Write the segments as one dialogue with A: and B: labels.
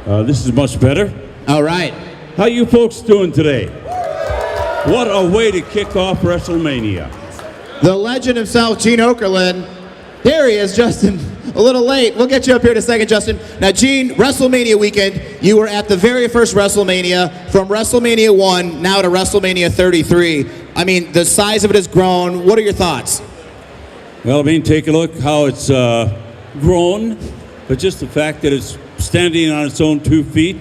A: This is much better.
B: All right.
A: How you folks doing today? What a way to kick off WrestleMania.
B: The legend himself, Gene Okerlund. Here he is, Justin. A little late. We'll get you up here in a second, Justin. Now, Gene, WrestleMania weekend, you were at the very first WrestleMania, from WrestleMania 1 now to WrestleMania 33. I mean, the size of it has grown. What are your thoughts?
A: Well, I mean, take a look how it's grown, but just the fact that it's standing on its own 2 feet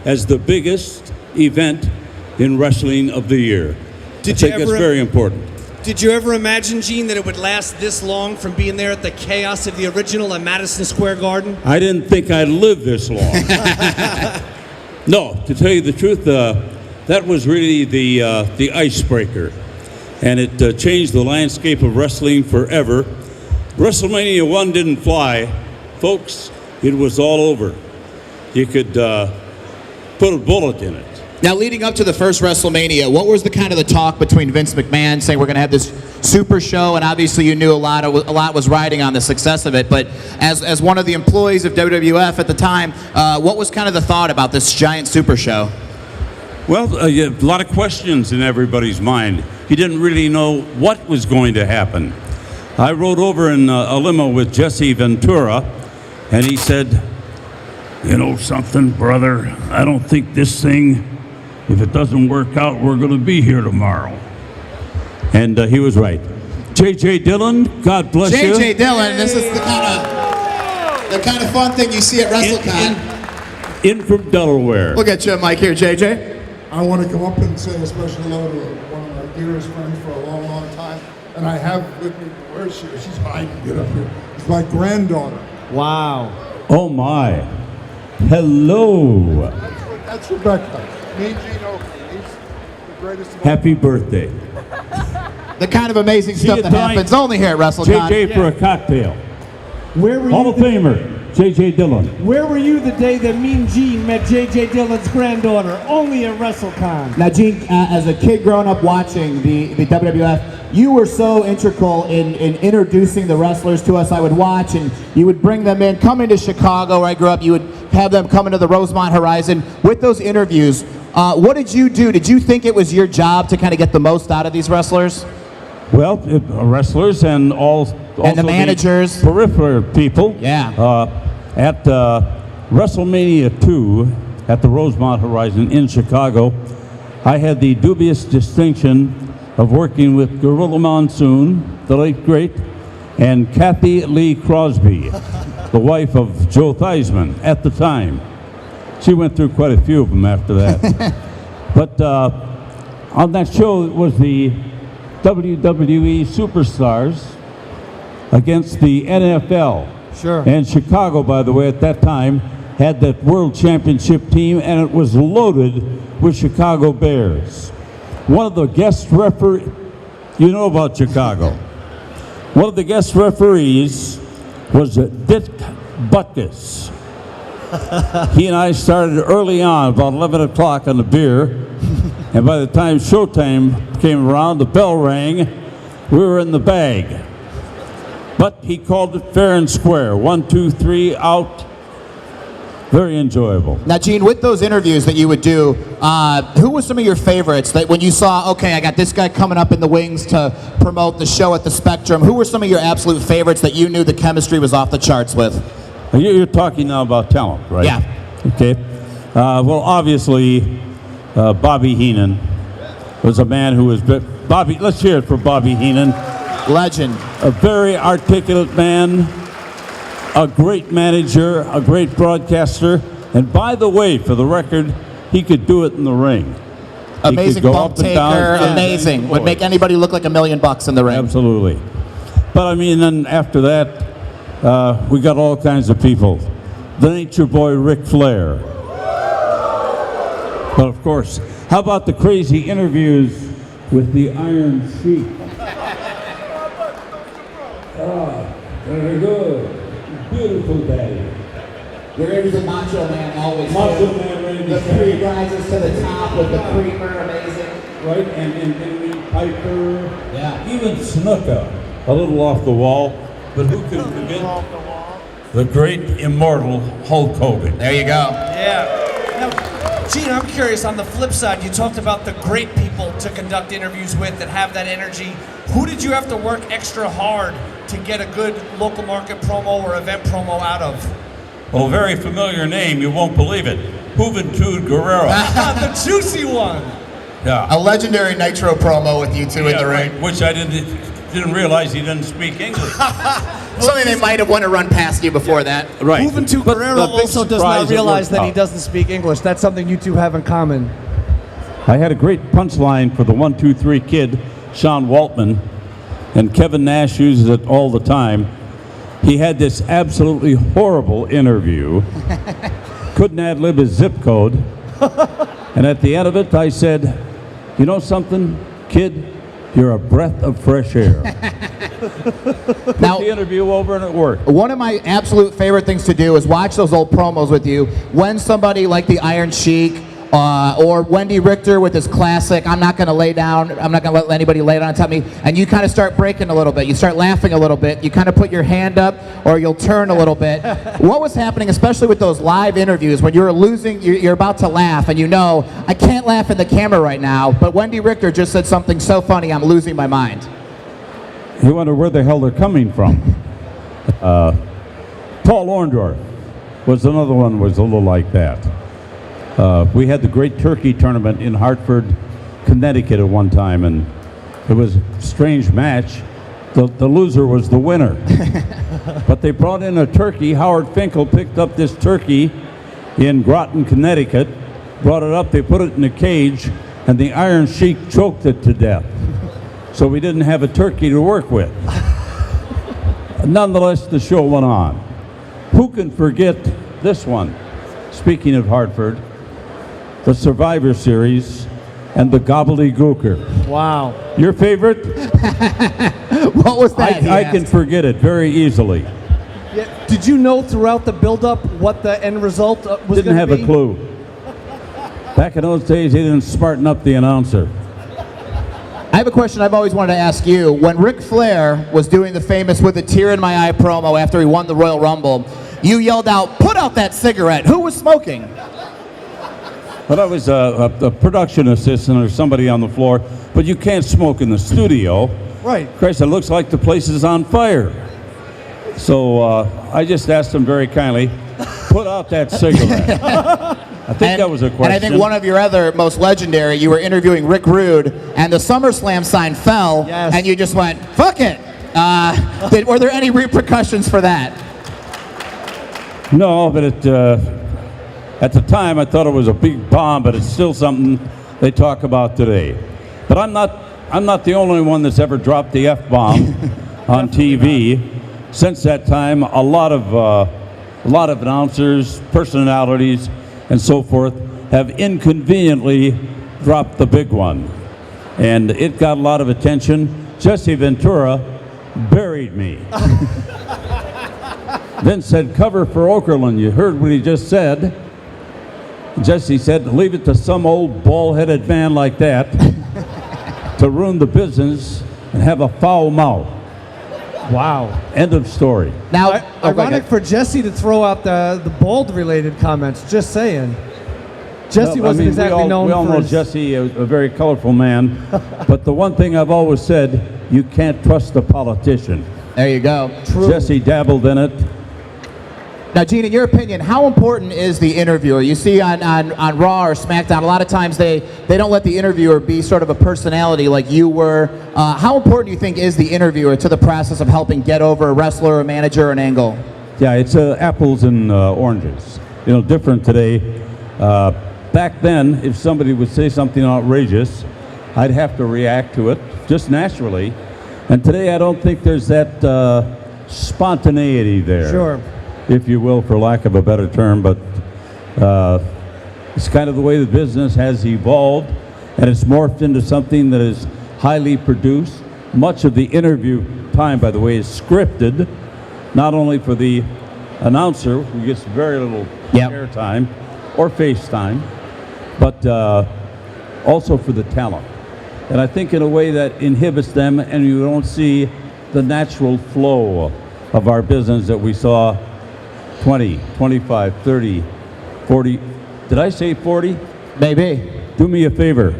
A: as the biggest event in wrestling of the year. I think that's very important.
C: Did you ever imagine, Gene, that it would last this long from being there at the chaos of the original at Madison Square Garden?
A: I didn't think I'd live this long. No, to tell you the truth, that was really the icebreaker. And it changed the landscape of wrestling forever. WrestleMania 1 didn't fly. Folks, it was all over. You could put a bullet in it.
B: Now, leading up to the first WrestleMania, what was the kind of the talk between Vince McMahon saying we're going to have this super show, and obviously you knew a lot was riding on the success of it, but as one of the employees of WWF at the time, what was kind of the thought about this giant super show?
A: Well, a lot of questions in everybody's mind. You didn't really know what was going to happen. I rode over in a limo with Jesse Ventura, and he said, "You know something, brother? I don't think this thing, if it doesn't work out, we're going to be here tomorrow." And he was right. J.J. Dillon, God bless you.
B: J.J. Dillon, this is the kind of fun thing you see at WrestleCon.
A: In from Delaware.
B: We'll get you a mic here, J.J.
D: I want to come up and say a special hello to one of my dearest friends for a long, long time. And I have with me, where is she? She's hiding. Get up here. It's my granddaughter.
C: Wow.
A: Oh, my. Hello.
D: That's Rebecca. Me, Gene Oakley. He's the greatest of all.
A: Happy birthday.
B: The kind of amazing
A: See
B: stuff
A: you
B: that
A: tonight.
B: happens only here at WrestleCon.
A: JJ for a cocktail.
E: Where were
A: Hall
E: you?
A: of Famer, J.J. Dillon.
E: Where were you the day that Mean Gene met J.J. Dillon's granddaughter? Only at WrestleCon.
B: Now, Gene, as a kid growing up watching the WWF, you were so integral in introducing the wrestlers to us. I would watch, and you would bring them in. Coming to Chicago, where I grew up, you would have them come into the Rosemont Horizon. With those interviews, what did you do? Did you think it was your job to kind of get the most out of these wrestlers?
A: Well, wrestlers and also
B: the managers.
A: The peripheral people.
B: Yeah.
A: At WrestleMania 2 at the Rosemont Horizon in Chicago, I had the dubious distinction of working with Gorilla Monsoon, the late great, and Kathy Lee Crosby, the wife of Joe Theismann at the time. She went through quite a few of them after that. But on that show, it was the WWE Superstars against the NFL.
E: Sure.
A: And Chicago, by the way, at that time, had that World Championship team, and it was loaded with Chicago Bears. One of the guest referees, you know about Chicago. One of the guest referees was Dick Butkus. He and I started early on, about 11 o'clock on the beer. And by the time showtime came around, the bell rang, we were in the bag. But he called it fair and square. 1, 2, 3, out. Very enjoyable.
B: Now, Gene, with those interviews that you would do, who were some of your favorites that when you saw, okay, I got this guy coming up in the wings to promote the show at the Spectrum, who were some of your absolute favorites that you knew the chemistry was off the charts with?
A: You're talking now about talent, right?
B: Yeah.
A: Okay. Well, obviously, Bobby Heenan was a man who was... Bobby, let's hear it for Bobby Heenan.
B: Legend.
A: A very articulate man, a great manager, a great broadcaster, and by the way, for the record, he could do it in the ring.
B: Amazing bump taker, amazing. Would make anybody look like $1 million in the ring.
A: Absolutely. But I mean, then after that, we got all kinds of people. The Nature Boy, Ric Flair. But of course, how about the crazy interviews with the Iron Sheik? Oh, very good. Beautiful daddy.
B: Your interviews with Macho Man always.
A: Macho Man ready
B: the three rises to the top with the creamer, amazing.
A: Right, and Piper.
B: Yeah.
A: Even Snuka, a little off the wall, but who can forget the great immortal Hulk Hogan?
B: There you go.
C: Yeah. Now, Gene, I'm curious, on the flip side, you talked about the great people to conduct interviews with that have that energy. Who did you have to work extra hard to get a good local market promo or event promo out of?
A: Well, very familiar name, you won't believe it. Juventud Guerrero.
C: The juicy one.
A: Yeah.
B: A legendary Nitro promo with you two in the ring.
A: Right, which I didn't realize he didn't speak English.
B: Something they might have wanted to run past you before that.
A: Right.
E: Juventud
A: But
E: Guerrero
A: the big
E: also does
A: surprise,
E: not
A: it
E: realize
A: worked
E: that he
A: out.
E: doesn't speak English. That's something you two have in common.
A: I had a great punchline for the 1, 2, 3 kid, Sean Waltman, and Kevin Nash uses it all the time. He had this absolutely horrible interview, couldn't ad-lib his zip code, and at the end of it I said, you know something, kid, you're a breath of fresh air. Put
B: Now,
A: the interview over and it worked.
B: one of my absolute favorite things to do is watch those old promos with you. When somebody like the Iron Sheik or Wendy Richter with his classic, I'm not going to lay down, I'm not going to let anybody lay down on top of me, and you kind of start breaking a little bit, you start laughing a little bit, you kind of put your hand up or you'll turn a little bit. What was happening, especially with those live interviews, when you're losing, you're about to laugh and you know, I can't laugh in the camera right now, but Wendy Richter just said something so funny, I'm losing my mind.
A: You wonder where the hell they're coming from. Paul Orndorff was another one, was a little like that. We had the Great Turkey Tournament in Hartford, Connecticut at one time, and it was a strange match. The loser was the winner. But they brought in a turkey. Howard Finkel picked up this turkey in Groton, Connecticut, brought it up, they put it in a cage, and the Iron Sheik choked it to death. So we didn't have a turkey to work with. Nonetheless, the show went on. Who can forget this one? Speaking of Hartford, the Survivor Series and the Gobbledygooker.
E: Wow.
A: Your favorite?
B: What was that?
A: I can forget it very easily.
E: Yeah. Did you know throughout the build-up what the end result was going to be?
A: Didn't have a clue. Back in those days, they didn't smarten up the announcer.
B: I have a question I've always wanted to ask you. When Ric Flair was doing the famous "With a Tear in My Eye" promo after he won the Royal Rumble, you yelled out, "Put out that cigarette." Who was smoking?
A: Well, I was a production assistant or somebody on the floor, but you can't smoke in the studio.
E: Right.
A: Christ, it looks like the place is on fire. So I just asked him very kindly, put out that cigarette. I think that was a question.
B: And I think one of your other most legendary, you were interviewing Rick Rude, and the SummerSlam sign fell,
E: Yes.
B: and you just went, "Fuck it." Were there any repercussions for that?
A: No, but at the time I thought it was a big bomb, but it's still something they talk about today. But I'm not the only one that's ever dropped the F-bomb on TV. Since that time, a lot of announcers, personalities, and so forth have inconveniently dropped the big one, and it got a lot of attention. Jesse Ventura buried me. Then said, "Cover for Okerlund." You heard what he just said. Jesse said, "Leave it to some old bald-headed man like that to ruin the business and have a foul mouth."
E: Wow.
A: End of story.
B: Now,
E: Ironic for Jesse to throw out the bald-related comments. Just saying. Jesse
A: No, I
E: wasn't
A: mean,
E: exactly known
A: we all
E: for
A: know
E: his...
A: Jesse, a very colorful man. But the one thing I've always said, you can't trust a politician.
B: there you go.
E: True.
A: Jesse dabbled in it.
B: Now, Gene, in your opinion, how important is the interviewer? You see on Raw or SmackDown, a lot of times they don't let the interviewer be sort of a personality like you were. How important do you think is the interviewer to the process of helping get over a wrestler, a manager, an angle?
A: Yeah, it's apples and oranges. You know, different today. Back then, if somebody would say something outrageous, I'd have to react to it just naturally. And today, I don't think there's that spontaneity there.
E: Sure.
A: If you will, for lack of a better term, but it's kind of the way the business has evolved, and it's morphed into something that is highly produced. Much of the interview time, by the way, is scripted, not only for the announcer, who gets very little airtime or face time, but also for the talent. And I think in a way that inhibits them, and you don't see the natural flow of our business that we saw 20, 25, 30, 40, Did I say 40?
B: Maybe.
A: Do me a favor.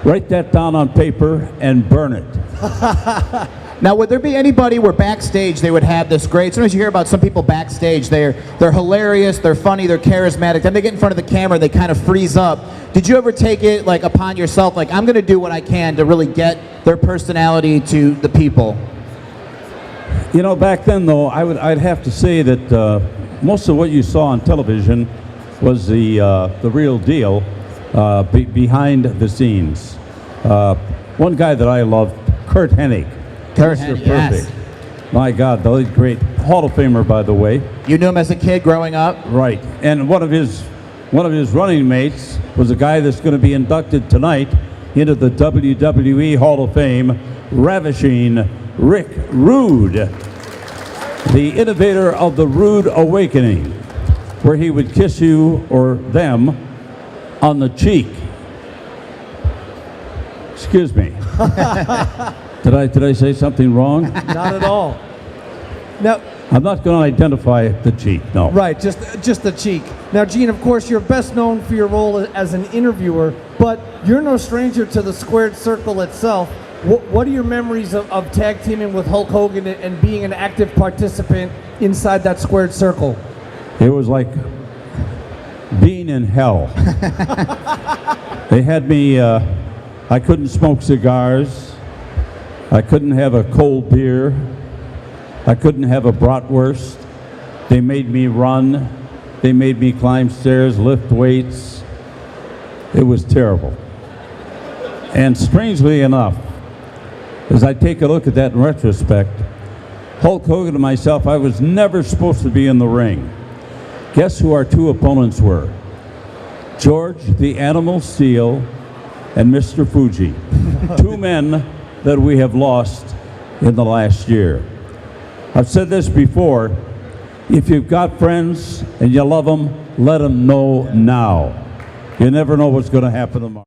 A: Write that down on paper and burn it.
B: Now, would there be anybody where backstage they would have this great? Sometimes you hear about some people backstage. They're hilarious, they're funny, they're charismatic. Then they get in front of the camera, they kind of freeze up. Did you ever take it like upon yourself, like I'm going to do what I can to really get their personality to the people?
A: You know, back then though, I'd have to say that most of what you saw on television was the real deal behind the scenes. One guy that I loved, Kurt Hennig. Mr. Perfect.
B: Yes.
A: My God, the late great Hall of Famer, by the way.
B: You knew him as a kid growing up?
A: Right. And one of his running mates was a guy that's going to be inducted tonight into the WWE Hall of Fame, ravishing Rick Rude, the innovator of the Rude Awakening, where he would kiss you or them on the cheek. Excuse me. Did I say something wrong?
E: Not at all. Now,
A: I'm not going to identify the cheek, no.
E: right, just the cheek. Now, Gene, of course, you're best known for your role as an interviewer, but you're no stranger to the squared circle itself. What are your memories of tag teaming with Hulk Hogan and being an active participant inside that squared circle?
A: It was like being in hell. They had me, I couldn't smoke cigars. I couldn't have a cold beer. I couldn't have a bratwurst. They made me run. They made me climb stairs, lift weights. It was terrible. And strangely enough, as I take a look at that in retrospect, Hulk Hogan and myself, I was never supposed to be in the ring. Guess who our two opponents were? George the Animal Steel and Mr. Fuji. Two men that we have lost in the last year. I've said this before, if you've got friends and you love them, let them know now. You never know what's going to happen tomorrow.